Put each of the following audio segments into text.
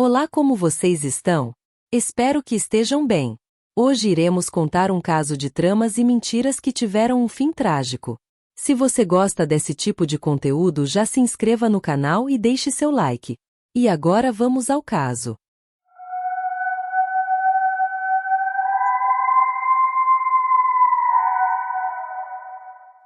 Olá, como vocês estão? Espero que estejam bem. Hoje iremos contar um caso de tramas e mentiras que tiveram um fim trágico. Se você gosta desse tipo de conteúdo, já se inscreva no canal e deixe seu like. E agora vamos ao caso.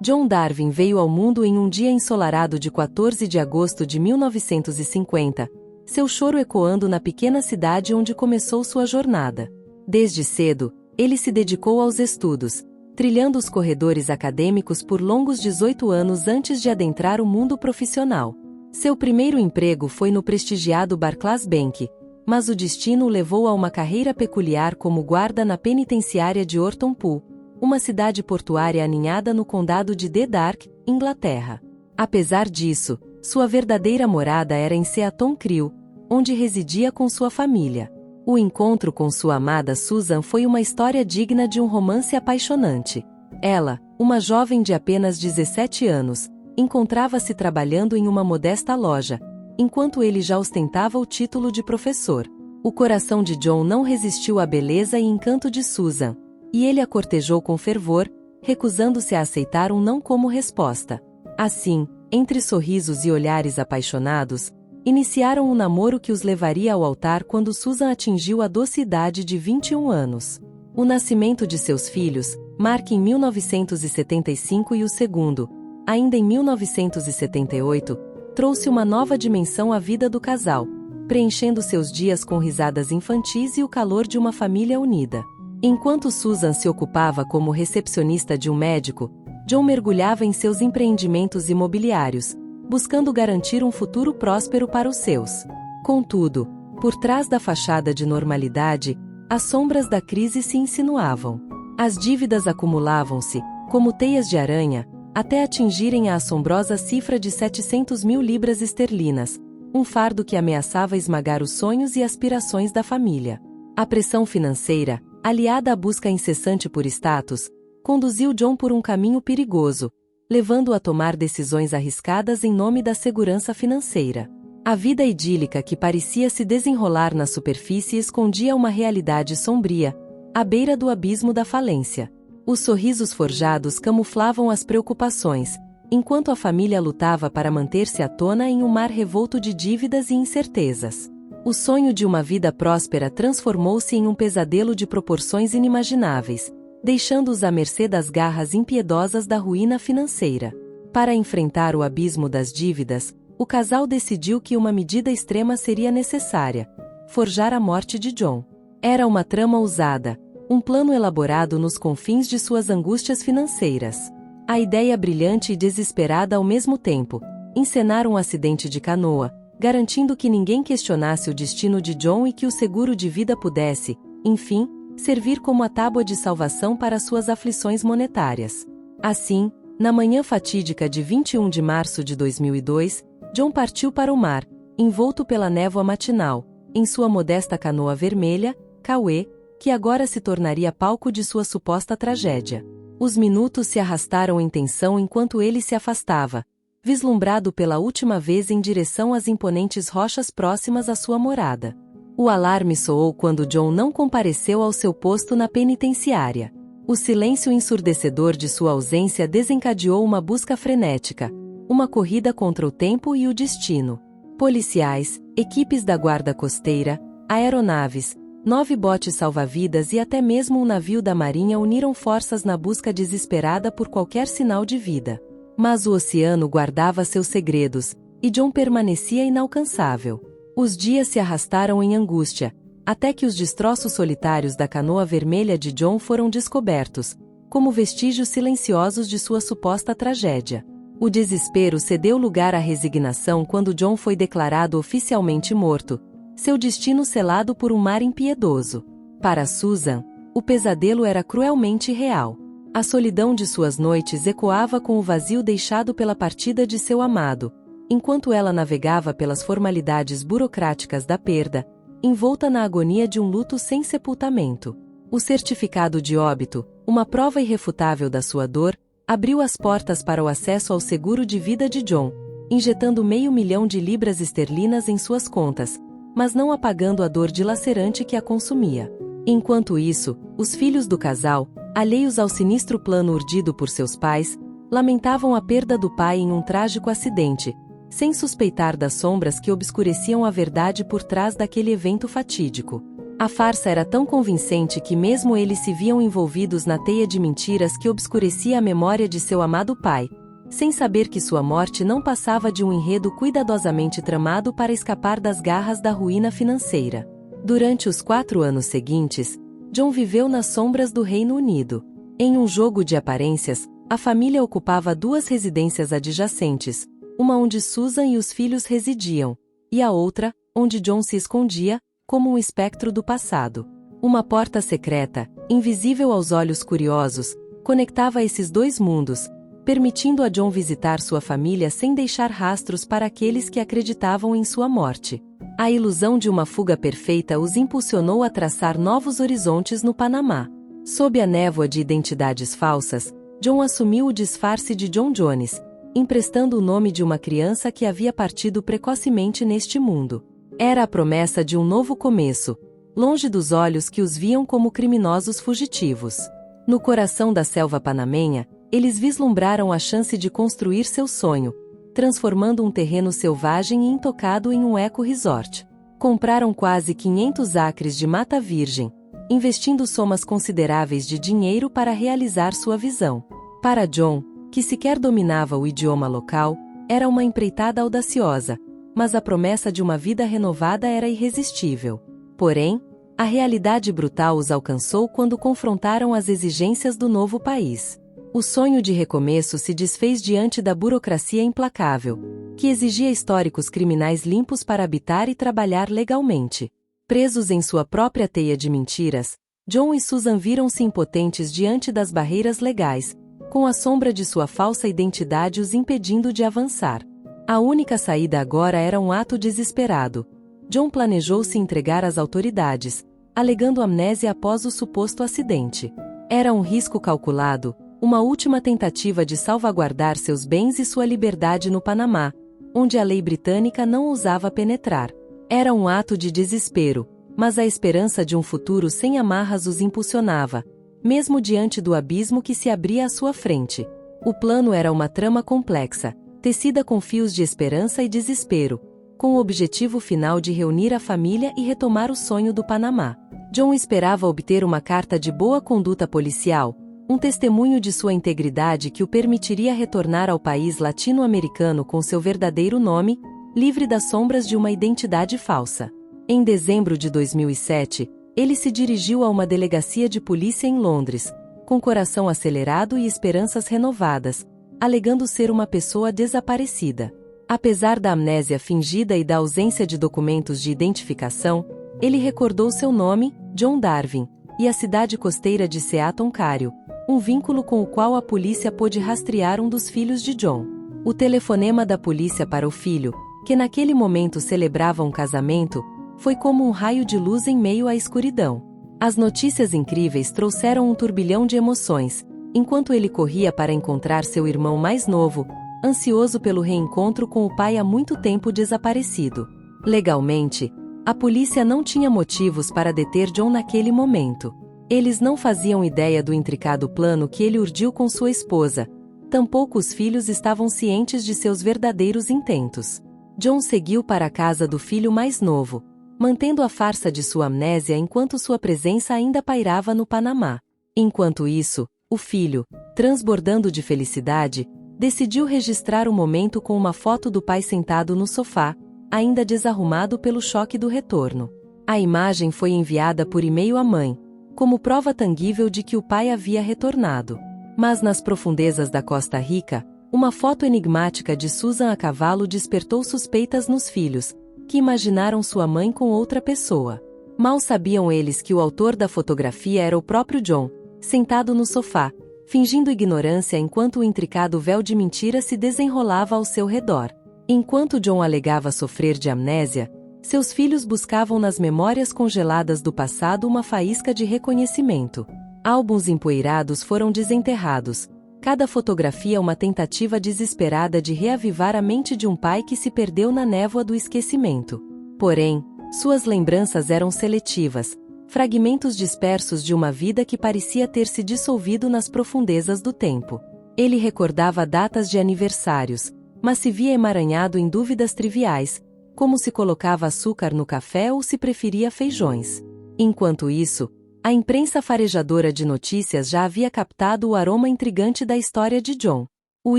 John Darwin veio ao mundo em um dia ensolarado de 14 de agosto de 1950, seu choro ecoando na pequena cidade onde começou sua jornada. Desde cedo, ele se dedicou aos estudos, trilhando os corredores acadêmicos por longos 18 anos antes de adentrar o mundo profissional. Seu primeiro emprego foi no prestigiado Barclays Bank, mas o destino o levou a uma carreira peculiar como guarda na penitenciária de Orton Pool, uma cidade portuária aninhada no condado de Dark, Inglaterra. Apesar disso, sua verdadeira morada era em Seaton Crew, onde residia com sua família. O encontro com sua amada Susan foi uma história digna de um romance apaixonante. Ela, uma jovem de apenas 17 anos, encontrava-se trabalhando em uma modesta loja, enquanto ele já ostentava o título de professor. O coração de John não resistiu à beleza e encanto de Susan, e ele a cortejou com fervor, recusando-se a aceitar um não como resposta. Assim, entre sorrisos e olhares apaixonados, iniciaram um namoro que os levaria ao altar quando Susan atingiu a doce idade de 21 anos. O nascimento de seus filhos, Mark em 1975 e o segundo, ainda em 1978, trouxe uma nova dimensão à vida do casal, preenchendo seus dias com risadas infantis e o calor de uma família unida. Enquanto Susan se ocupava como recepcionista de um médico, John mergulhava em seus empreendimentos imobiliários, buscando garantir um futuro próspero para os seus. Contudo, por trás da fachada de normalidade, as sombras da crise se insinuavam. As dívidas acumulavam-se, como teias de aranha, até atingirem a assombrosa cifra de 700 mil libras esterlinas, um fardo que ameaçava esmagar os sonhos e aspirações da família. A pressão financeira, aliada à busca incessante por status, conduziu John por um caminho perigoso, levando-o a tomar decisões arriscadas em nome da segurança financeira. A vida idílica que parecia se desenrolar na superfície escondia uma realidade sombria, à beira do abismo da falência. Os sorrisos forjados camuflavam as preocupações, enquanto a família lutava para manter-se à tona em um mar revolto de dívidas e incertezas. O sonho de uma vida próspera transformou-se em um pesadelo de proporções inimagináveis, deixando-os à mercê das garras impiedosas da ruína financeira. Para enfrentar o abismo das dívidas, o casal decidiu que uma medida extrema seria necessária: forjar a morte de John. Era uma trama ousada, um plano elaborado nos confins de suas angústias financeiras. A ideia brilhante e desesperada ao mesmo tempo: encenar um acidente de canoa, garantindo que ninguém questionasse o destino de John e que o seguro de vida pudesse, enfim, servir como a tábua de salvação para suas aflições monetárias. Assim, na manhã fatídica de 21 de março de 2002, John partiu para o mar, envolto pela névoa matinal, em sua modesta canoa vermelha, Kauê, que agora se tornaria palco de sua suposta tragédia. Os minutos se arrastaram em tensão enquanto ele se afastava, vislumbrado pela última vez em direção às imponentes rochas próximas à sua morada. O alarme soou quando John não compareceu ao seu posto na penitenciária. O silêncio ensurdecedor de sua ausência desencadeou uma busca frenética, uma corrida contra o tempo e o destino. Policiais, equipes da guarda costeira, aeronaves, 9 botes salva-vidas e até mesmo um navio da marinha uniram forças na busca desesperada por qualquer sinal de vida. Mas o oceano guardava seus segredos, e John permanecia inalcançável. Os dias se arrastaram em angústia, até que os destroços solitários da canoa vermelha de John foram descobertos, como vestígios silenciosos de sua suposta tragédia. O desespero cedeu lugar à resignação quando John foi declarado oficialmente morto, seu destino selado por um mar impiedoso. Para Susan, o pesadelo era cruelmente real. A solidão de suas noites ecoava com o vazio deixado pela partida de seu amado, enquanto ela navegava pelas formalidades burocráticas da perda, envolta na agonia de um luto sem sepultamento. O certificado de óbito, uma prova irrefutável da sua dor, abriu as portas para o acesso ao seguro de vida de John, injetando 500 mil de libras esterlinas em suas contas, mas não apagando a dor dilacerante que a consumia. Enquanto isso, os filhos do casal, alheios ao sinistro plano urdido por seus pais, lamentavam a perda do pai em um trágico acidente, sem suspeitar das sombras que obscureciam a verdade por trás daquele evento fatídico. A farsa era tão convincente que mesmo eles se viam envolvidos na teia de mentiras que obscurecia a memória de seu amado pai, sem saber que sua morte não passava de um enredo cuidadosamente tramado para escapar das garras da ruína financeira. Durante os 4 anos seguintes, John viveu nas sombras do Reino Unido. Em um jogo de aparências, a família ocupava 2 residências adjacentes, uma onde Susan e os filhos residiam, e a outra, onde John se escondia, como um espectro do passado. Uma porta secreta, invisível aos olhos curiosos, conectava esses 2 mundos, permitindo a John visitar sua família sem deixar rastros para aqueles que acreditavam em sua morte. A ilusão de uma fuga perfeita os impulsionou a traçar novos horizontes no Panamá. Sob a névoa de identidades falsas, John assumiu o disfarce de John Jones, emprestando o nome de uma criança que havia partido precocemente neste mundo. Era a promessa de um novo começo, longe dos olhos que os viam como criminosos fugitivos. No coração da selva panamenha, eles vislumbraram a chance de construir seu sonho, transformando um terreno selvagem e intocado em um eco-resort. Compraram quase 500 acres de mata virgem, investindo somas consideráveis de dinheiro para realizar sua visão. Para John, que sequer dominava o idioma local, era uma empreitada audaciosa, mas a promessa de uma vida renovada era irresistível. Porém, a realidade brutal os alcançou quando confrontaram as exigências do novo país. O sonho de recomeço se desfez diante da burocracia implacável, que exigia históricos criminais limpos para habitar e trabalhar legalmente. Presos em sua própria teia de mentiras, John e Susan viram-se impotentes diante das barreiras legais, com a sombra de sua falsa identidade os impedindo de avançar. A única saída agora era um ato desesperado. John planejou se entregar às autoridades, alegando amnésia após o suposto acidente. Era um risco calculado, uma última tentativa de salvaguardar seus bens e sua liberdade no Panamá, onde a lei britânica não ousava penetrar. Era um ato de desespero, mas a esperança de um futuro sem amarras os impulsionava, mesmo diante do abismo que se abria à sua frente. O plano era uma trama complexa, tecida com fios de esperança e desespero, com o objetivo final de reunir a família e retomar o sonho do Panamá. John esperava obter uma carta de boa conduta policial, um testemunho de sua integridade que o permitiria retornar ao país latino-americano com seu verdadeiro nome, livre das sombras de uma identidade falsa. Em dezembro de 2007, ele se dirigiu a uma delegacia de polícia em Londres, com coração acelerado e esperanças renovadas, alegando ser uma pessoa desaparecida. Apesar da amnésia fingida e da ausência de documentos de identificação, ele recordou seu nome, John Darvin, e a cidade costeira de Seaton Cario, um vínculo com o qual a polícia pôde rastrear um dos filhos de John. O telefonema da polícia para o filho, que naquele momento celebrava um casamento, foi como um raio de luz em meio à escuridão. As notícias incríveis trouxeram um turbilhão de emoções, enquanto ele corria para encontrar seu irmão mais novo, ansioso pelo reencontro com o pai há muito tempo desaparecido. Legalmente, a polícia não tinha motivos para deter John naquele momento. Eles não faziam ideia do intricado plano que ele urdiu com sua esposa, tampouco os filhos estavam cientes de seus verdadeiros intentos. John seguiu para a casa do filho mais novo, mantendo a farsa de sua amnésia enquanto sua presença ainda pairava no Panamá. Enquanto isso, o filho, transbordando de felicidade, decidiu registrar o momento com uma foto do pai sentado no sofá, ainda desarrumado pelo choque do retorno. A imagem foi enviada por e-mail à mãe, como prova tangível de que o pai havia retornado. Mas nas profundezas da Costa Rica, uma foto enigmática de Susan a cavalo despertou suspeitas nos filhos, que imaginaram sua mãe com outra pessoa. Mal sabiam eles que o autor da fotografia era o próprio John, sentado no sofá, fingindo ignorância enquanto o intricado véu de mentira se desenrolava ao seu redor. Enquanto John alegava sofrer de amnésia, seus filhos buscavam nas memórias congeladas do passado uma faísca de reconhecimento. Álbuns empoeirados foram desenterrados, cada fotografia uma tentativa desesperada de reavivar a mente de um pai que se perdeu na névoa do esquecimento. Porém, Suas lembranças eram seletivas, fragmentos dispersos de uma vida que parecia ter se dissolvido nas profundezas do tempo. Ele recordava datas de aniversários, mas se via emaranhado em dúvidas triviais, como se colocava açúcar no café ou se preferia feijões. Enquanto isso, a imprensa farejadora de notícias já havia captado o aroma intrigante da história de John. O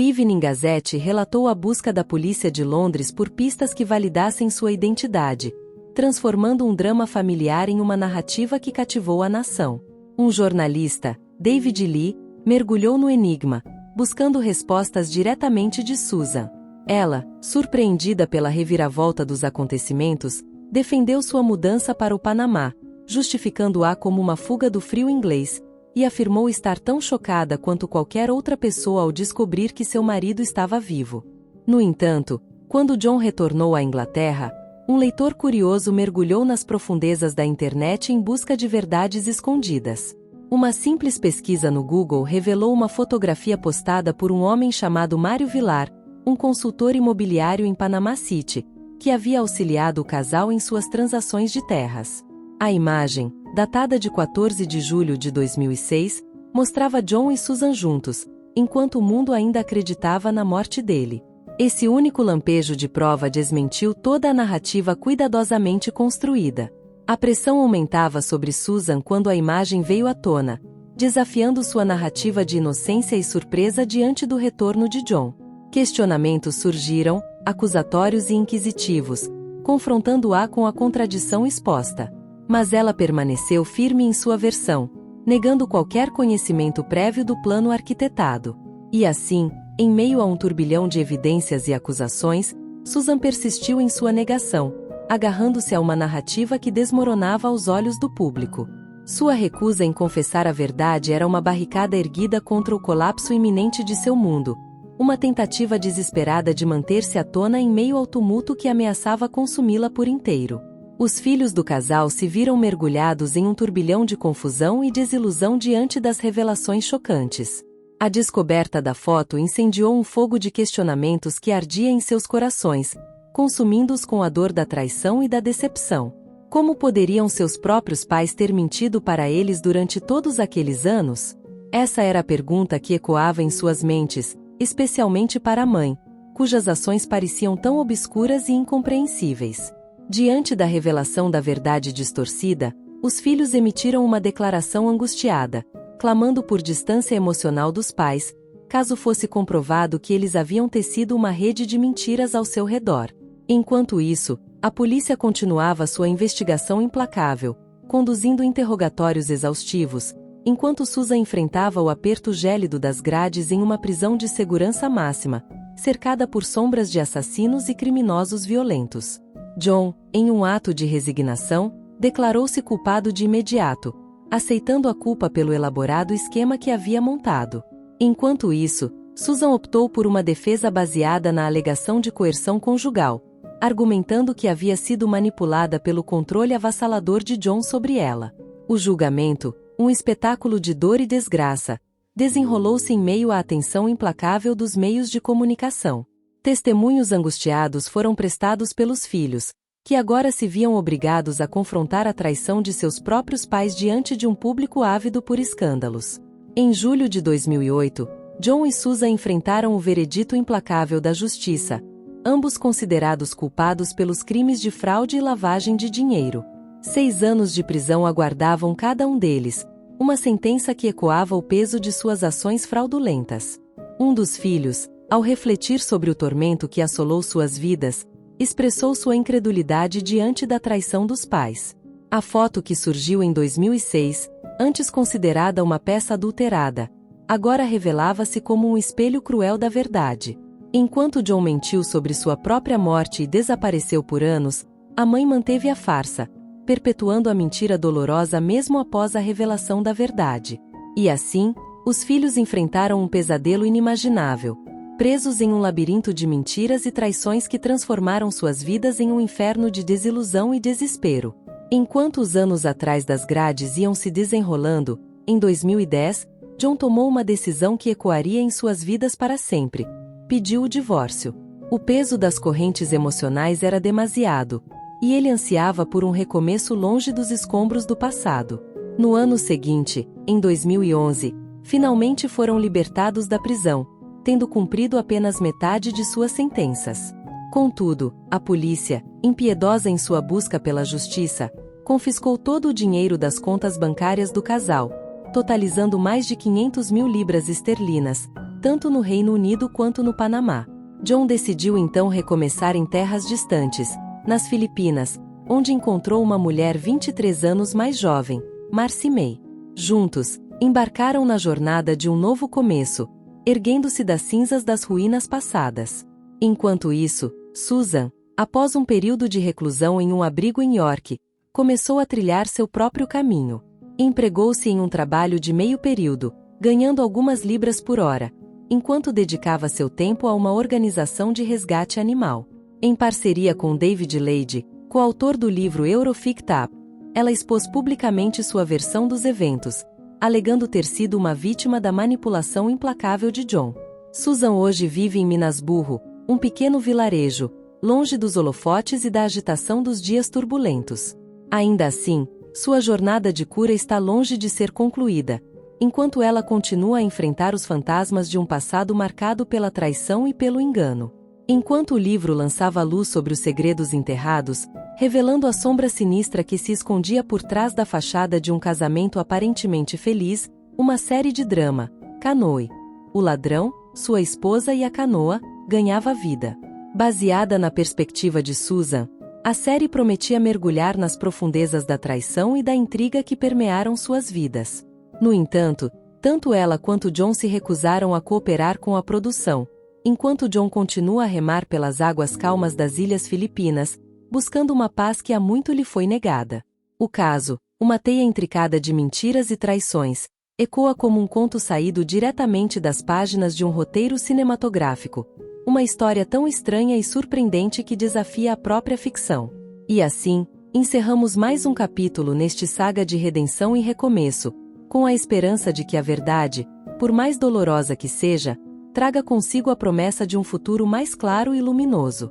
Evening Gazette relatou a busca da polícia de Londres por pistas que validassem sua identidade, transformando um drama familiar em uma narrativa que cativou a nação. Um jornalista, David Lee, mergulhou no enigma, buscando respostas diretamente de Susan. Ela, surpreendida pela reviravolta dos acontecimentos, defendeu sua mudança para o Panamá, justificando-a como uma fuga do frio inglês, e afirmou estar tão chocada quanto qualquer outra pessoa ao descobrir que seu marido estava vivo. No entanto, quando John retornou à Inglaterra, um leitor curioso mergulhou nas profundezas da internet em busca de verdades escondidas. Uma simples pesquisa no Google revelou uma fotografia postada por um homem chamado Mário Vilar, um consultor imobiliário em Panama City, que havia auxiliado o casal em suas transações de terras. A imagem, datada de 14 de julho de 2006, mostrava John e Susan juntos, enquanto o mundo ainda acreditava na morte dele. Esse único lampejo de prova desmentiu toda a narrativa cuidadosamente construída. A pressão aumentava sobre Susan quando a imagem veio à tona, desafiando sua narrativa de inocência e surpresa diante do retorno de John. Questionamentos surgiram, acusatórios e inquisitivos, confrontando-a com a contradição exposta. Mas ela permaneceu firme em sua versão, negando qualquer conhecimento prévio do plano arquitetado. E assim, em meio a um turbilhão de evidências e acusações, Susan persistiu em sua negação, agarrando-se a uma narrativa que desmoronava aos olhos do público. Sua recusa em confessar a verdade era uma barricada erguida contra o colapso iminente de seu mundo, uma tentativa desesperada de manter-se à tona em meio ao tumulto que ameaçava consumi-la por inteiro. Os filhos do casal se viram mergulhados em um turbilhão de confusão e desilusão diante das revelações chocantes. A descoberta da foto incendiou um fogo de questionamentos que ardia em seus corações, consumindo-os com a dor da traição e da decepção. Como poderiam seus próprios pais ter mentido para eles durante todos aqueles anos? Essa era a pergunta que ecoava em suas mentes, especialmente para a mãe, cujas ações pareciam tão obscuras e incompreensíveis. Diante da revelação da verdade distorcida, os filhos emitiram uma declaração angustiada, clamando por distância emocional dos pais, caso fosse comprovado que eles haviam tecido uma rede de mentiras ao seu redor. Enquanto isso, a polícia continuava sua investigação implacável, conduzindo interrogatórios exaustivos, enquanto Susan enfrentava o aperto gélido das grades em uma prisão de segurança máxima, cercada por sombras de assassinos e criminosos violentos. John, em um ato de resignação, declarou-se culpado de imediato, aceitando a culpa pelo elaborado esquema que havia montado. Enquanto isso, Susan optou por uma defesa baseada na alegação de coerção conjugal, argumentando que havia sido manipulada pelo controle avassalador de John sobre ela. O julgamento, um espetáculo de dor e desgraça, desenrolou-se em meio à atenção implacável dos meios de comunicação. Testemunhos angustiados foram prestados pelos filhos, que agora se viam obrigados a confrontar a traição de seus próprios pais diante de um público ávido por escândalos. Em julho de 2008, John e Susan enfrentaram o veredito implacável da justiça, ambos considerados culpados pelos crimes de fraude e lavagem de dinheiro. 6 anos de prisão aguardavam cada um deles, uma sentença que ecoava o peso de suas ações fraudulentas. Um dos filhos, ao refletir sobre o tormento que assolou suas vidas, expressou sua incredulidade diante da traição dos pais. A foto que surgiu em 2006, antes considerada uma peça adulterada, agora revelava-se como um espelho cruel da verdade. Enquanto John mentiu sobre sua própria morte e desapareceu por anos, a mãe manteve a farsa, perpetuando a mentira dolorosa mesmo após a revelação da verdade. E assim, os filhos enfrentaram um pesadelo inimaginável, presos em um labirinto de mentiras e traições que transformaram suas vidas em um inferno de desilusão e desespero. Enquanto os anos atrás das grades iam se desenrolando, em 2010, John tomou uma decisão que ecoaria em suas vidas para sempre. Pediu o divórcio. O peso das correntes emocionais era demasiado, e ele ansiava por um recomeço longe dos escombros do passado. No ano seguinte, em 2011, finalmente foram libertados da prisão, tendo cumprido apenas metade de suas sentenças. Contudo, a polícia, impiedosa em sua busca pela justiça, confiscou todo o dinheiro das contas bancárias do casal, totalizando mais de 500 mil libras esterlinas, tanto no Reino Unido quanto no Panamá. John decidiu então recomeçar em terras distantes, nas Filipinas, onde encontrou uma mulher 23 anos mais jovem, Marcy May. Juntos, embarcaram na jornada de um novo começo, erguendo-se das cinzas das ruínas passadas. Enquanto isso, Susan, após um período de reclusão em um abrigo em York, começou a trilhar seu próprio caminho. Empregou-se em um trabalho de meio período, ganhando algumas libras por hora, enquanto dedicava seu tempo a uma organização de resgate animal. Em parceria com David Lade, coautor do livro Eurofic-Tap, ela expôs publicamente sua versão dos eventos, alegando ter sido uma vítima da manipulação implacável de John. Susan hoje vive em Minas-Burro, um pequeno vilarejo, longe dos holofotes e da agitação dos dias turbulentos. Ainda assim, sua jornada de cura está longe de ser concluída, enquanto ela continua a enfrentar os fantasmas de um passado marcado pela traição e pelo engano. Enquanto o livro lançava luz sobre os segredos enterrados, revelando a sombra sinistra que se escondia por trás da fachada de um casamento aparentemente feliz, uma série de drama, Canoe. O ladrão, sua esposa e a canoa, ganhava vida. Baseada na perspectiva de Susan, a série prometia mergulhar nas profundezas da traição e da intriga que permearam suas vidas. No entanto, tanto ela quanto John se recusaram a cooperar com a produção, enquanto John continua a remar pelas águas calmas das Ilhas Filipinas, buscando uma paz que há muito lhe foi negada. O caso, uma teia intricada de mentiras e traições, ecoa como um conto saído diretamente das páginas de um roteiro cinematográfico, uma história tão estranha e surpreendente que desafia a própria ficção. E assim, encerramos mais um capítulo neste saga de redenção e recomeço, com a esperança de que a verdade, por mais dolorosa que seja, traga consigo a promessa de um futuro mais claro e luminoso.